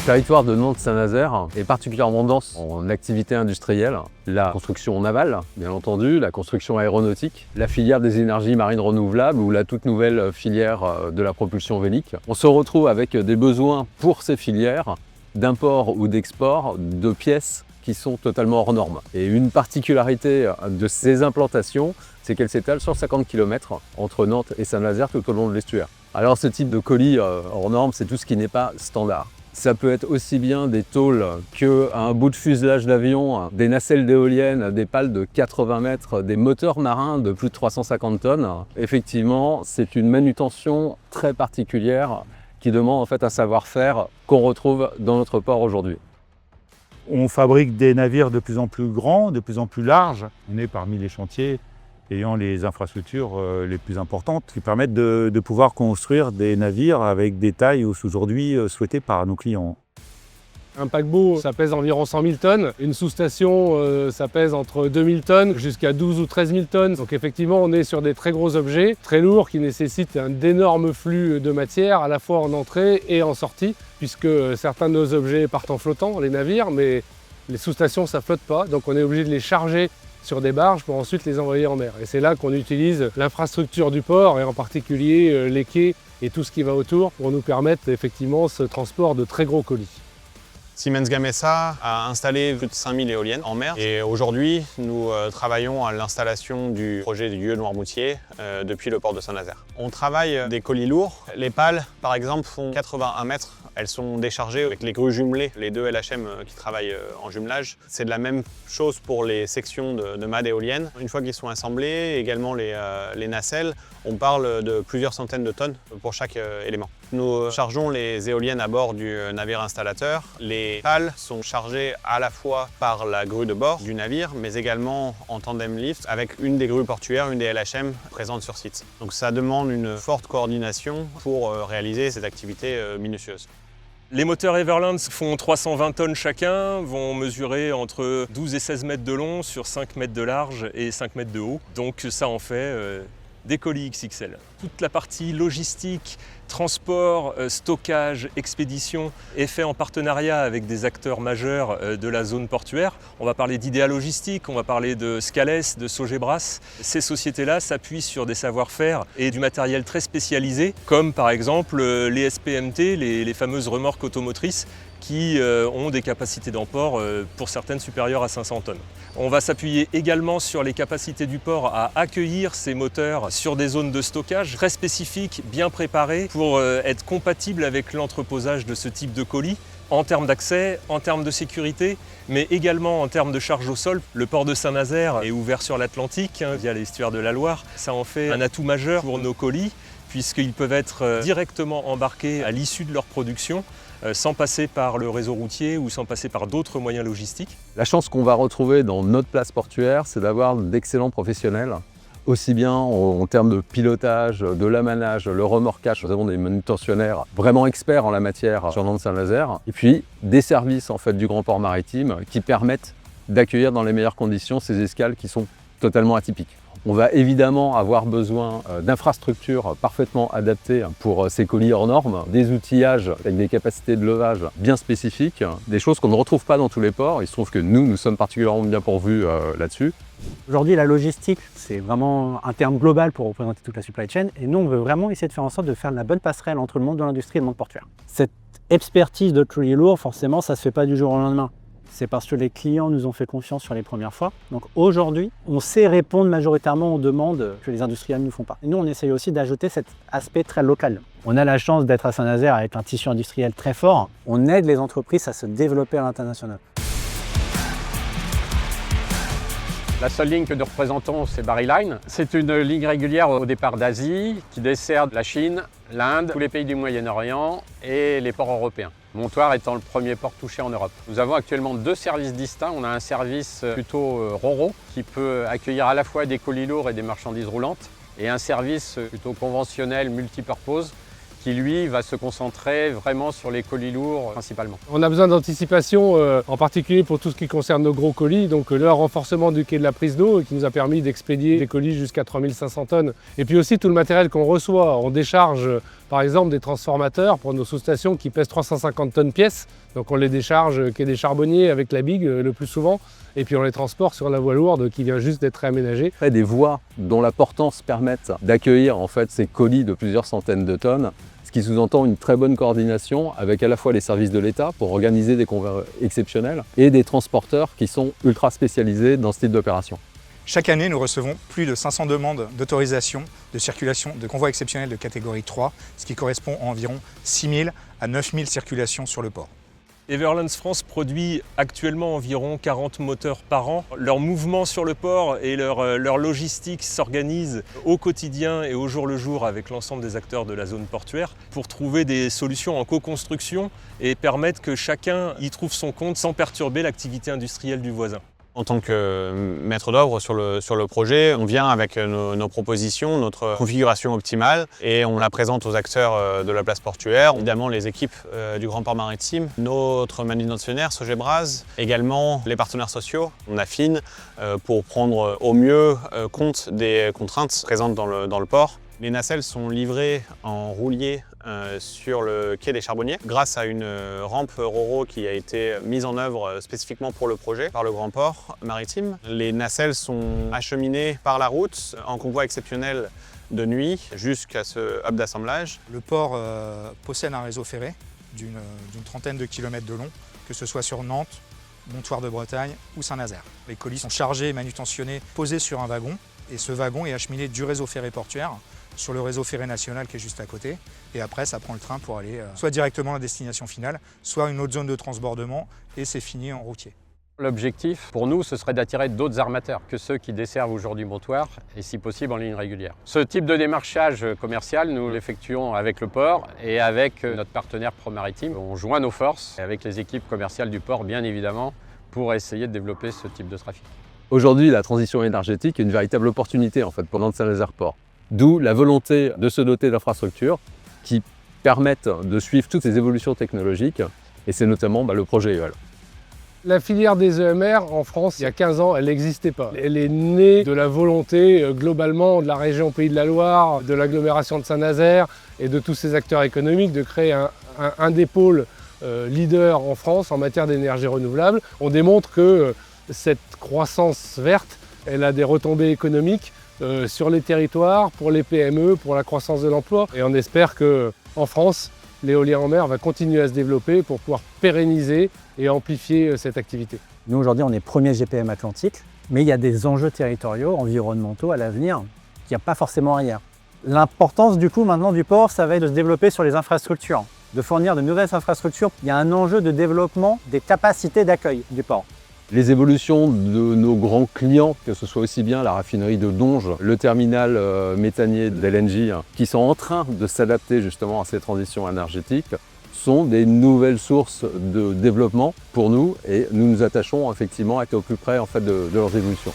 Le territoire de Nantes-Saint-Nazaire est particulièrement dense en activité industrielle. La construction navale, bien entendu, la construction aéronautique, la filière des énergies marines renouvelables ou la toute nouvelle filière de la propulsion vélique. On se retrouve avec des besoins pour ces filières d'import ou d'export de pièces qui sont totalement hors normes. Et une particularité de ces implantations, c'est qu'elles s'étalent sur 50 km entre Nantes et Saint-Nazaire tout au long de l'estuaire. Alors ce type de colis hors normes, c'est tout ce qui n'est pas standard. Ça peut être aussi bien des tôles qu'un bout de fuselage d'avion, des nacelles d'éoliennes, des pales de 80 mètres, des moteurs marins de plus de 350 tonnes. Effectivement, c'est une manutention très particulière qui demande en fait un savoir-faire qu'on retrouve dans notre port aujourd'hui. On fabrique des navires de plus en plus grands, de plus en plus larges. On est parmi les chantiers ayant les infrastructures les plus importantes qui permettent de pouvoir construire des navires avec des tailles aujourd'hui souhaitées par nos clients. Un paquebot, ça pèse environ 100 000 tonnes. Une sous-station, ça pèse entre 2 000 tonnes jusqu'à 12 ou 13 000 tonnes. Donc effectivement, on est sur des très gros objets, très lourds, qui nécessitent un énorme flux de matière, à la fois en entrée et en sortie, puisque certains de nos objets partent en flottant, les navires, mais les sous-stations, ça flotte pas. Donc on est obligé de les charger sur des barges pour ensuite les envoyer en mer. Et c'est là qu'on utilise l'infrastructure du port, et en particulier les quais et tout ce qui va autour, pour nous permettre effectivement ce transport de très gros colis. Siemens Gamesa a installé plus de 5000 éoliennes en mer et aujourd'hui nous travaillons à l'installation du projet du Gueux-Noirmoutier depuis le port de Saint-Nazaire. On travaille des colis lourds. Les pales par exemple font 81 mètres. Elles sont déchargées avec les grues jumelées, les deux LHM qui travaillent en jumelage. C'est de la même chose pour les sections de mâts d'éoliennes. Une fois qu'ils sont assemblés, également les nacelles, on parle de plusieurs centaines de tonnes pour chaque élément. Nous chargeons les éoliennes à bord du navire installateur. Les pales sont chargées à la fois par la grue de bord du navire, mais également en tandem lift avec une des grues portuaires, une des LHM présentes sur site. Donc ça demande une forte coordination pour réaliser cette activité minutieuse. Les moteurs Everland font 320 tonnes chacun, vont mesurer entre 12 et 16 mètres de long sur 5 mètres de large et 5 mètres de haut. Donc ça en fait des colis XXL. Toute la partie logistique, transport, stockage, expédition est fait en partenariat avec des acteurs majeurs de la zone portuaire. On va parler d'Idea Logistique, on va parler de Scales, de Sogebras. Ces sociétés-là s'appuient sur des savoir-faire et du matériel très spécialisé, comme par exemple les SPMT, les fameuses remorques automotrices, qui ont des capacités d'emport pour certaines supérieures à 500 tonnes. On va s'appuyer également sur les capacités du port à accueillir ces moteurs sur des zones de stockage très spécifiques, bien préparées pour être compatibles avec l'entreposage de ce type de colis en termes d'accès, en termes de sécurité, mais également en termes de charge au sol. Le port de Saint-Nazaire est ouvert sur l'Atlantique via l'estuaire de la Loire. Ça en fait un atout majeur pour nos colis puisqu'ils peuvent être directement embarqués à l'issue de leur production sans passer par le réseau routier ou sans passer par d'autres moyens logistiques. La chance qu'on va retrouver dans notre place portuaire, c'est d'avoir d'excellents professionnels, aussi bien en termes de pilotage, de l'amanage, le remorquage. Nous avons des manutentionnaires vraiment experts en la matière sur Nantes-Saint-Nazaire, et puis des services en fait, du Grand Port Maritime qui permettent d'accueillir dans les meilleures conditions ces escales qui sont totalement atypiques. On va évidemment avoir besoin d'infrastructures parfaitement adaptées pour ces colis hors normes, des outillages avec des capacités de levage bien spécifiques, des choses qu'on ne retrouve pas dans tous les ports. Il se trouve que nous sommes particulièrement bien pourvus là-dessus. Aujourd'hui, la logistique, c'est vraiment un terme global pour représenter toute la supply chain. Et nous, on veut vraiment essayer de faire en sorte de faire la bonne passerelle entre le monde de l'industrie et le monde portuaire. Cette expertise de colis lourd, forcément, ça ne se fait pas du jour au lendemain. C'est parce que les clients nous ont fait confiance sur les premières fois. Donc aujourd'hui, on sait répondre majoritairement aux demandes que les industriels ne nous font pas. Et nous, on essaye aussi d'ajouter cet aspect très local. On a la chance d'être à Saint-Nazaire avec un tissu industriel très fort. On aide les entreprises à se développer à l'international. La seule ligne que nous représentons, c'est Barry Line. C'est une ligne régulière au départ d'Asie qui dessert la Chine, l'Inde, tous les pays du Moyen-Orient et les ports européens. Montoire étant le premier port touché en Europe. Nous avons actuellement deux services distincts. On a un service plutôt Ro-Ro qui peut accueillir à la fois des colis lourds et des marchandises roulantes et un service plutôt conventionnel multipurpose qui lui va se concentrer vraiment sur les colis lourds principalement. On a besoin d'anticipation, en particulier pour tout ce qui concerne nos gros colis, donc le renforcement du quai de la prise d'eau qui nous a permis d'expédier des colis jusqu'à 3500 tonnes. Et puis aussi tout le matériel qu'on reçoit, on décharge par exemple des transformateurs pour nos sous-stations qui pèsent 350 tonnes pièce. Donc on les décharge quai des Charbonniers avec la BIG le plus souvent, et puis on les transporte sur la voie lourde qui vient juste d'être réaménagée. Après, des voies dont la portance permettent d'accueillir en fait ces colis de plusieurs centaines de tonnes, ce qui sous-entend une très bonne coordination avec à la fois les services de l'État pour organiser des convois exceptionnels et des transporteurs qui sont ultra spécialisés dans ce type d'opération. Chaque année, nous recevons plus de 500 demandes d'autorisation de circulation de convois exceptionnels de catégorie 3, ce qui correspond à environ 6 000 à 9 000 circulations sur le port. Everlands France produit actuellement environ 40 moteurs par an. Leur mouvement sur le port et leur logistique s'organisent au quotidien et au jour le jour avec l'ensemble des acteurs de la zone portuaire pour trouver des solutions en co-construction et permettre que chacun y trouve son compte sans perturber l'activité industrielle du voisin. En tant que maître d'œuvre sur le projet, on vient avec nos propositions, notre configuration optimale et on la présente aux acteurs de la place portuaire, évidemment les équipes du Grand Port Maritime, notre manutentionnaire Sogebras, également les partenaires sociaux. On affine pour prendre au mieux compte des contraintes présentes dans le port. Les nacelles sont livrées en roulier sur le quai des Charbonniers grâce à une rampe Ro-Ro qui a été mise en œuvre spécifiquement pour le projet par le Grand Port Maritime. Les nacelles sont acheminées par la route en convoi exceptionnel de nuit jusqu'à ce hub d'assemblage. Le port possède un réseau ferré d'une trentaine de kilomètres de long, que ce soit sur Nantes, Montoire de Bretagne ou Saint-Nazaire. Les colis sont chargés, manutentionnés, posés sur un wagon et ce wagon est acheminé du réseau ferré portuaire sur le réseau ferré national qui est juste à côté. Et après, ça prend le train pour aller soit directement à la destination finale, soit une autre zone de transbordement et c'est fini en routier. L'objectif pour nous, ce serait d'attirer d'autres armateurs que ceux qui desservent aujourd'hui Montoire et si possible en ligne régulière. Ce type de démarchage commercial, nous l'effectuons avec le port et avec notre partenaire ProMaritime. On joint nos forces avec les équipes commerciales du port, bien évidemment, pour essayer de développer ce type de trafic. Aujourd'hui, la transition énergétique est une véritable opportunité en fait, pour Nantes-Saint-Nazaire Port. D'où la volonté de se doter d'infrastructures qui permettent de suivre toutes ces évolutions technologiques, et c'est notamment le projet EOL. La filière des EMR en France, il y a 15 ans, elle n'existait pas. Elle est née de la volonté globalement de la région Pays de la Loire, de l'agglomération de Saint-Nazaire et de tous ces acteurs économiques de créer un des pôles leaders en France en matière d'énergie renouvelable. On démontre que cette croissance verte, elle a des retombées économiques sur les territoires, pour les PME, pour la croissance de l'emploi. Et on espère qu'en France, l'éolien en mer va continuer à se développer pour pouvoir pérenniser et amplifier cette activité. Nous aujourd'hui on est premier GPM Atlantique, mais il y a des enjeux territoriaux, environnementaux à l'avenir qu'il n'y a pas forcément ailleurs. L'importance du coup maintenant du port, ça va être de se développer sur les infrastructures, de fournir de nouvelles infrastructures. Il y a un enjeu de développement des capacités d'accueil du port. Les évolutions de nos grands clients, que ce soit aussi bien la raffinerie de Donge, le terminal méthanier d'LNG, qui sont en train de s'adapter justement à ces transitions énergétiques, sont des nouvelles sources de développement pour nous et nous nous attachons effectivement à être au plus près en fait, de leurs évolutions.